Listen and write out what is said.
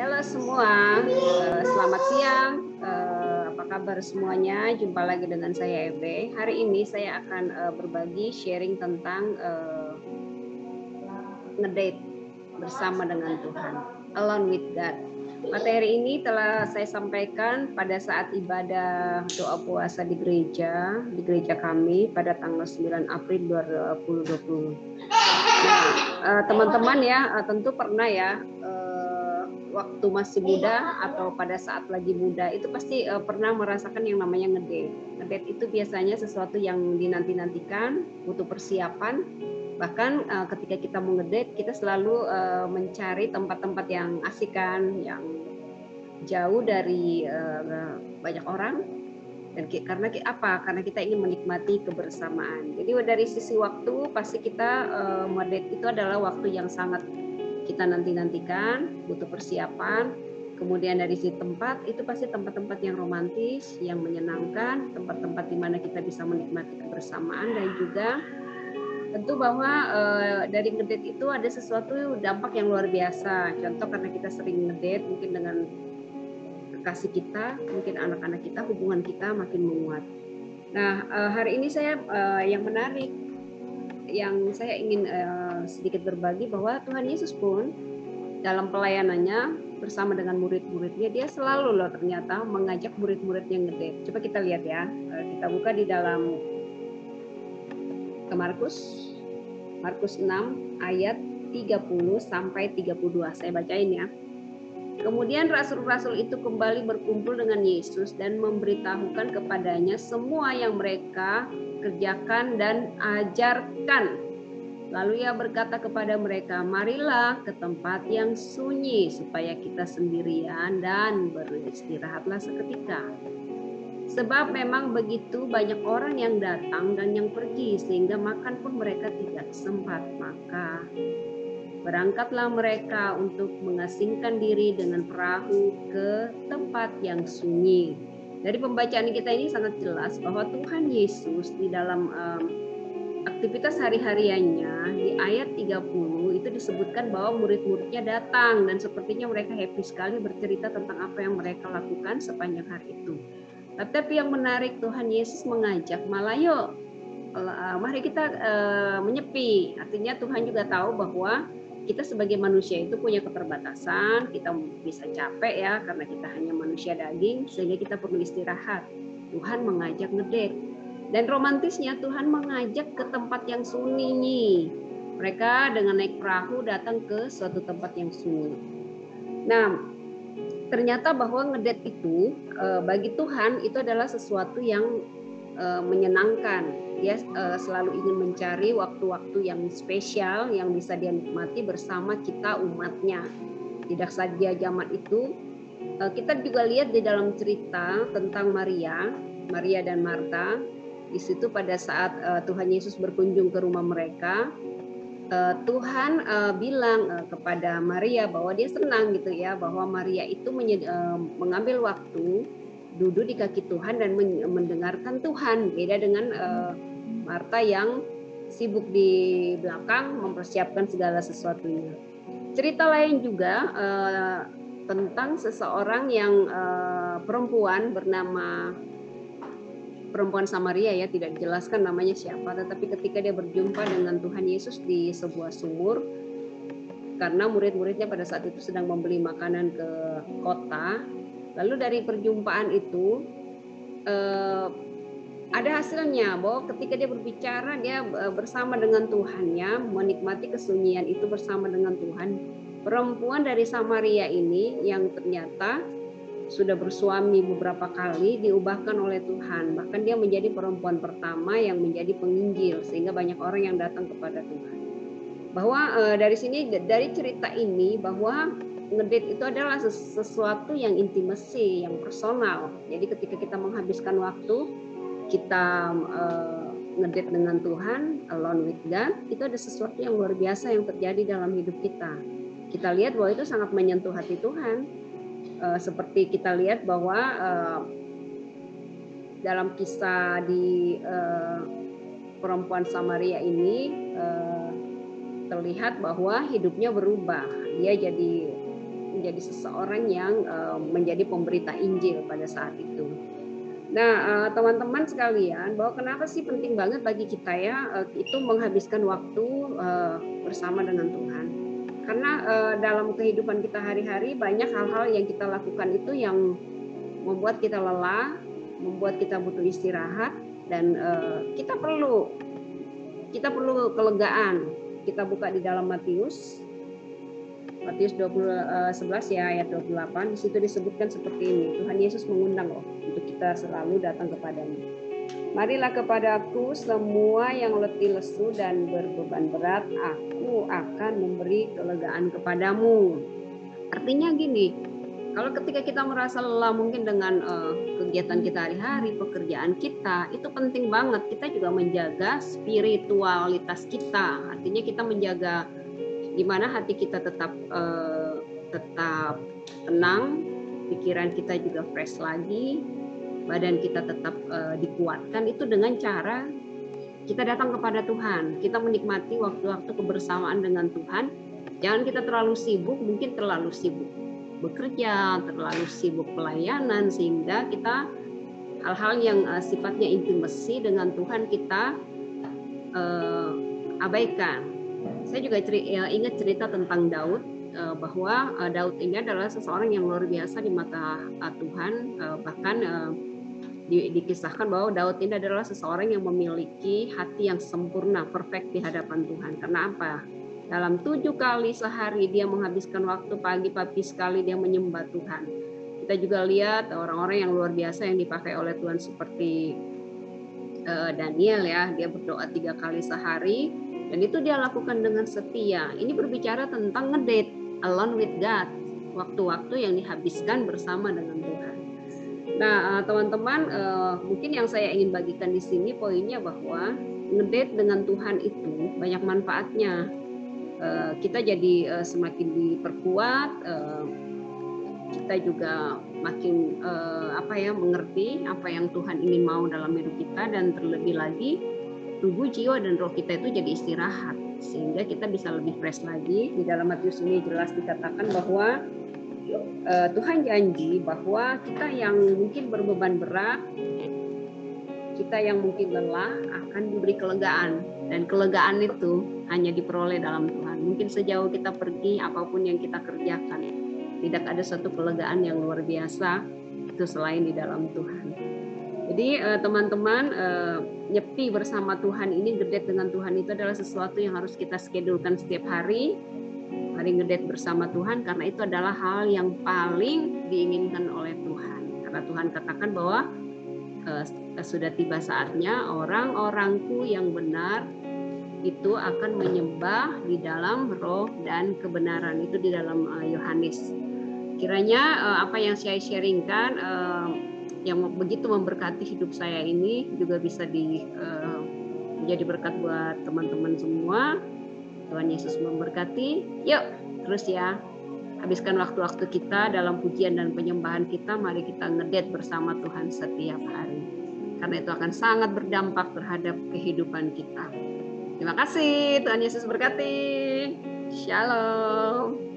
Halo semua, selamat siang. Apa kabar semuanya? Jumpa lagi dengan saya Ebe. Hari ini saya akan berbagi sharing tentang ngedate bersama dengan Tuhan, alone with God. Materi ini telah saya sampaikan pada saat ibadah doa puasa di gereja kami pada tanggal 9 April 2020. Nah, teman-teman ya tentu pernah ya waktu masih muda atau pada saat lagi muda itu pasti pernah merasakan yang namanya ngedate. Ngedate itu biasanya sesuatu yang dinanti-nantikan, butuh persiapan. Bahkan ketika kita mau ngedate, kita selalu mencari tempat-tempat yang asik kan, yang jauh dari banyak orang. Dan karena apa? Karena kita ingin menikmati kebersamaan. Jadi dari sisi waktu pasti kita ngedate itu adalah waktu yang sangat kita nanti-nantikan, butuh persiapan. Kemudian dari sisi tempat, itu pasti tempat-tempat yang romantis, yang menyenangkan, tempat-tempat di mana kita bisa menikmati kebersamaan, dan juga tentu bahwa dari ngedate itu ada sesuatu dampak yang luar biasa. Contoh karena kita sering ngedate mungkin dengan kekasih kita, mungkin anak-anak kita, hubungan kita makin menguat. Nah, hari ini saya yang menarik, yang saya ingin sedikit berbagi bahwa Tuhan Yesus pun dalam pelayanannya bersama dengan murid-muridnya, dia selalu loh ternyata mengajak murid-muridnya ngedate. Coba kita lihat ya, kita buka di dalam ke Markus 6 ayat 30 sampai 32. Saya bacain ya. Kemudian rasul-rasul itu kembali berkumpul dengan Yesus dan memberitahukan kepadanya semua yang mereka kerjakan dan ajarkan. Lalu ia berkata kepada mereka, marilah ke tempat yang sunyi supaya kita sendirian dan beristirahatlah seketika. Sebab memang begitu banyak orang yang datang dan yang pergi sehingga makan pun mereka tidak sempat. Maka berangkatlah mereka untuk mengasingkan diri dengan perahu ke tempat yang sunyi. Dari pembacaan kita ini sangat jelas bahwa Tuhan Yesus di dalam aktivitas hari-hariannya di ayat 30 itu disebutkan bahwa murid-muridnya datang dan sepertinya mereka happy sekali bercerita tentang apa yang mereka lakukan sepanjang hari itu. Tetapi yang menarik, Tuhan Yesus mengajak malah yuk mari kita menyepi. Artinya Tuhan juga tahu bahwa kita sebagai manusia itu punya keterbatasan, kita bisa capek ya karena kita hanya manusia daging sehingga kita perlu istirahat. Tuhan mengajak ngedate. Dan romantisnya Tuhan mengajak ke tempat yang sunyi. Mereka dengan naik perahu datang ke suatu tempat yang sunyi. Nah, ternyata bahwa ngedate itu bagi Tuhan itu adalah sesuatu yang menyenangkan. Dia selalu ingin mencari waktu-waktu yang spesial yang bisa dia nikmati bersama kita umatnya. Tidak saja zaman itu, kita juga lihat di dalam cerita tentang Maria dan Marta. Di situ pada saat Tuhan Yesus berkunjung ke rumah mereka, Tuhan bilang kepada Maria bahwa dia senang gitu ya, bahwa Maria itu mengambil waktu duduk di kaki Tuhan dan mendengarkan Tuhan. Beda dengan Marta yang sibuk di belakang mempersiapkan segala sesuatunya. Cerita lain juga tentang seseorang yang perempuan bernama perempuan Samaria ya, tidak dijelaskan namanya siapa, tetapi ketika dia berjumpa dengan Tuhan Yesus di sebuah sumur, karena murid-muridnya pada saat itu sedang membeli makanan ke kota, lalu dari perjumpaan itu ada hasilnya bahwa ketika dia berbicara, dia bersama dengan Tuhannya, menikmati kesunyian itu bersama dengan Tuhan. Perempuan dari Samaria ini yang ternyata sudah bersuami beberapa kali diubahkan oleh Tuhan. Bahkan dia menjadi perempuan pertama yang menjadi penginjil sehingga banyak orang yang datang kepada Tuhan. Bahwa dari sini, dari cerita ini, bahwa ngedate itu adalah sesuatu yang intimasi, yang personal. Jadi ketika kita menghabiskan waktu, kita ngedate dengan Tuhan, alone with God, itu ada sesuatu yang luar biasa yang terjadi dalam hidup kita. Kita lihat bahwa itu sangat menyentuh hati Tuhan. Seperti kita lihat bahwa dalam kisah di perempuan Samaria ini terlihat bahwa hidupnya berubah. Dia jadi menjadi seseorang yang menjadi pemberita Injil pada saat itu. Nah, teman-teman sekalian, bahwa kenapa sih penting banget bagi kita ya itu menghabiskan waktu bersama dengan Tuhan. Karena dalam kehidupan kita hari-hari banyak hal-hal yang kita lakukan itu yang membuat kita lelah, membuat kita butuh istirahat, dan kita perlu kelegaan. Kita buka di dalam Matius 11 ya ayat 28, di situ disebutkan seperti ini. Tuhan Yesus mengundang loh untuk kita selalu datang kepadanya. Marilah kepadaku semua yang letih lesu dan berbeban berat, aku akan memberi kelegaan kepadamu. Artinya gini, kalau ketika kita merasa lelah mungkin dengan kegiatan kita hari-hari, pekerjaan kita, itu penting banget kita juga menjaga spiritualitas kita. Artinya kita menjaga di mana hati kita tetap tenang, pikiran kita juga fresh lagi, badan kita tetap dikuatkan, itu dengan cara kita datang kepada Tuhan, kita menikmati waktu-waktu kebersamaan dengan Tuhan. Jangan kita terlalu sibuk, mungkin terlalu sibuk bekerja, terlalu sibuk pelayanan, sehingga kita hal-hal yang sifatnya intimasi dengan Tuhan kita abaikan. Saya juga ingat cerita tentang Daud, bahwa Daud ini adalah seseorang yang luar biasa di mata Tuhan. Bahkan dikisahkan bahwa Daud ini adalah seseorang yang memiliki hati yang sempurna, perfect di hadapan Tuhan. Karena apa? Dalam 7 kali sehari dia menghabiskan waktu, pagi sekali dia menyembah Tuhan. Kita juga lihat orang-orang yang luar biasa yang dipakai oleh Tuhan seperti Daniel ya, dia berdoa 3 kali sehari. Dan itu dia lakukan dengan setia. Ini berbicara tentang ngedate, alone with God. Waktu-waktu yang dihabiskan bersama dengan Tuhan. Nah, teman-teman, mungkin yang saya ingin bagikan di sini poinnya bahwa ngedate dengan Tuhan itu banyak manfaatnya. Kita jadi semakin diperkuat, kita juga makin mengerti apa yang Tuhan ingin mau dalam hidup kita, dan terlebih lagi tubuh, jiwa, dan roh kita itu jadi istirahat sehingga kita bisa lebih fresh lagi. Di dalam Matius ini jelas dikatakan bahwa Tuhan janji bahwa kita yang mungkin berbeban berat, kita yang mungkin lelah akan diberi kelegaan, dan kelegaan itu hanya diperoleh dalam Tuhan. Mungkin sejauh kita pergi, apapun yang kita kerjakan, tidak ada satu kelegaan yang luar biasa itu selain di dalam Tuhan. Jadi teman-teman, nyepi bersama Tuhan ini, ngedate dengan Tuhan itu adalah sesuatu yang harus kita schedulekan setiap hari. Mari ngedate bersama Tuhan, karena itu adalah hal yang paling diinginkan oleh Tuhan. Karena Tuhan katakan bahwa sudah tiba saatnya orang-orangku yang benar itu akan menyembah di dalam roh dan kebenaran. Itu di dalam Yohanes. Kiranya apa yang saya sharingkan yang begitu memberkati hidup saya ini juga bisa menjadi berkat buat teman-teman semua. Tuhan Yesus memberkati. Yuk terus ya, habiskan waktu-waktu kita dalam pujian dan penyembahan kita. Mari kita ngedate bersama Tuhan setiap hari, karena itu akan sangat berdampak terhadap kehidupan kita. Terima kasih, Tuhan Yesus berkati. Shalom.